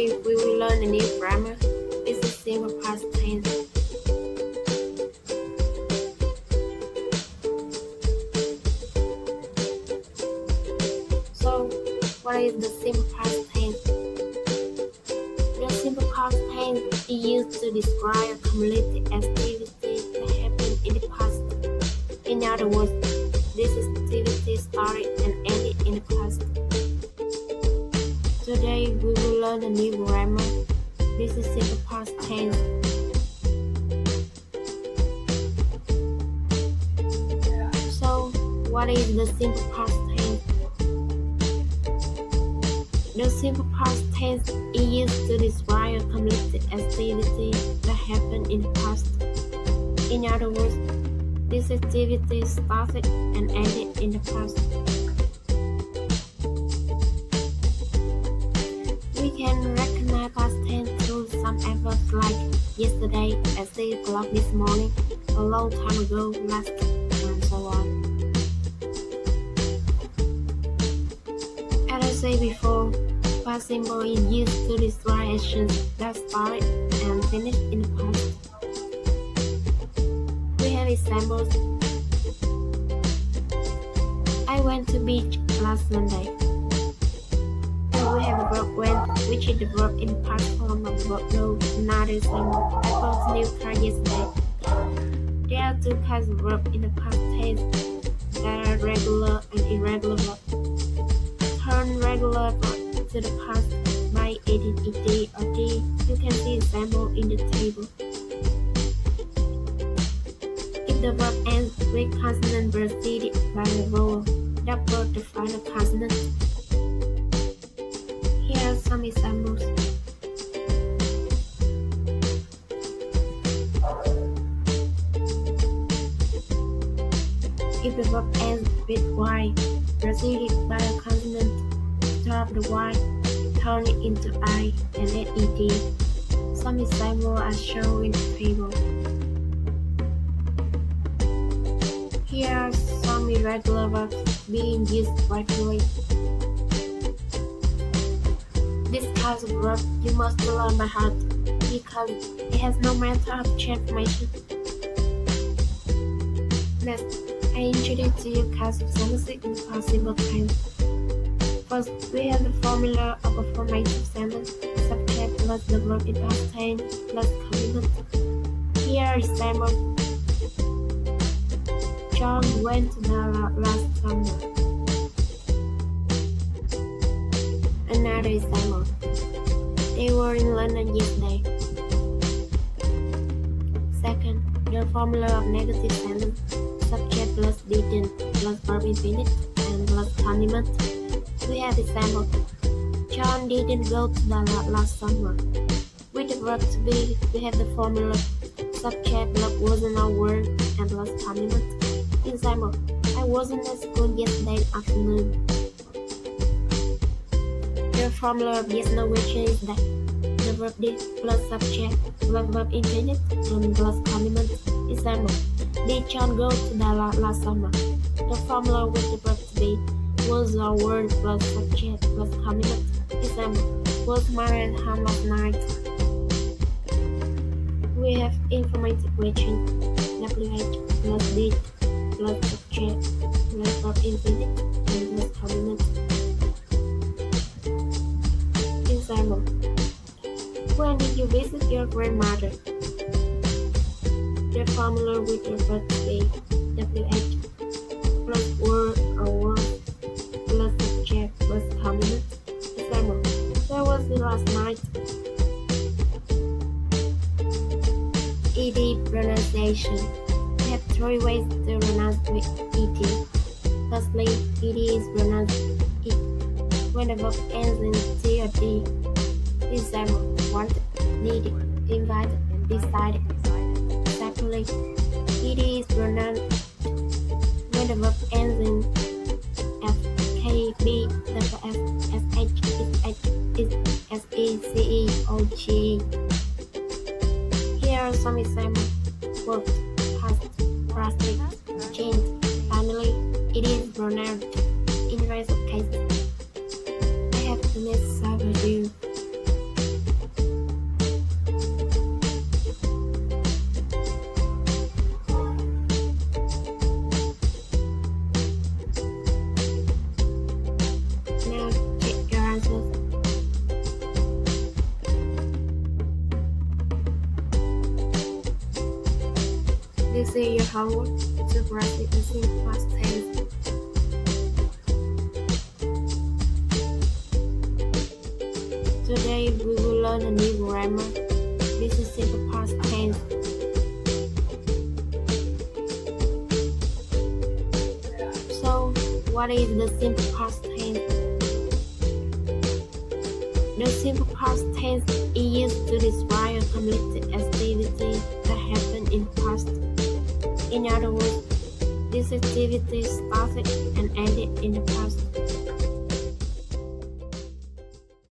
Today we will learn a new grammar. This is simple past tense. So, what is the simple past tense? The simple past tense is used to describe a cumulative activity that happened in the past. In other words, this activity started and ended in the past. Today we will learn a new grammar. This is simple past tense. So, what is the simple past tense? The simple past tense is used to describe a cumulative activity that happened in the past. In other words, this activity started and ended in the past. We can recognize past tense through some adverbs like yesterday, at 6 o'clock this morning, a long time ago, last, and so on. As I said before, past simple is used to describe actions that started and finished in the past. We have examples. I went to beach last Sunday. And we have a verb went, which is the verb in past form of verb no. Another example. I bought a new car yesterday. There are two kinds of verb in the past tense that are regular and irregular verbs. Turn regular verb to the past by adding ed or d. You can see example in the table. If the verb ends with consonant preceded by a vowel, that verb the final consonant. Here are some examples. If the verb ends with y, preceded by a consonant, drop the y, turn it into I, and add ed. Some examples are shown in the table. Here are some irregular verbs being used regularly. This kind of verb you must learn by heart because it has no method of transformation. Next, I introduce to you kinds of sentences in past simple tense. First, we have the formula of a formative sentence: subject plus the verb in past tense plus complement. Here are examples. John went to Dallas last summer. Another example. They were in London yesterday. Second, the formula of negative sentence: subject plus didn't plus verb infinite and plus complement. We have example. John didn't go to Dallas last summer. With the verb to be, we have the formula subject plus wasn't a word and plus complement. Example. I wasn't at school yesterday afternoon. The formula of yes/no question is that the verb did plus subject plus verb infinite and plus complement. Example. Did John go to Dallas last summer? The formula with the verb to be was a word plus subject plus complement. Example. Was Marian home last night? We have informative question. WH plus did plus subject plus verb infinite and plus complement. Example. When did you visit your grandmother? The formula with the verb to be WH plus word or word plus subject plus complement. Example. Where was you last night? ED pronunciation. We have three ways to pronounce with ED. Firstly, ED is pronounced it when the verb ends in T or D. Example, wanted, needed, invited, and decided. Secondly, ED is pronounced when the verb ends in F, K, B, W, F, S, H, S, E, C, E, O, G. Here are some examples. Worked, past, plastic, changed. Finally, it is pronounced in rest of cases. I have the next side review. See your homework to practice the simple past tense. Today we will learn a new grammar. This is simple past tense. So, what is the simple past tense? The simple past tense is used to describe a completed activity that happened in the past. In other words, this activity started and ended in the past.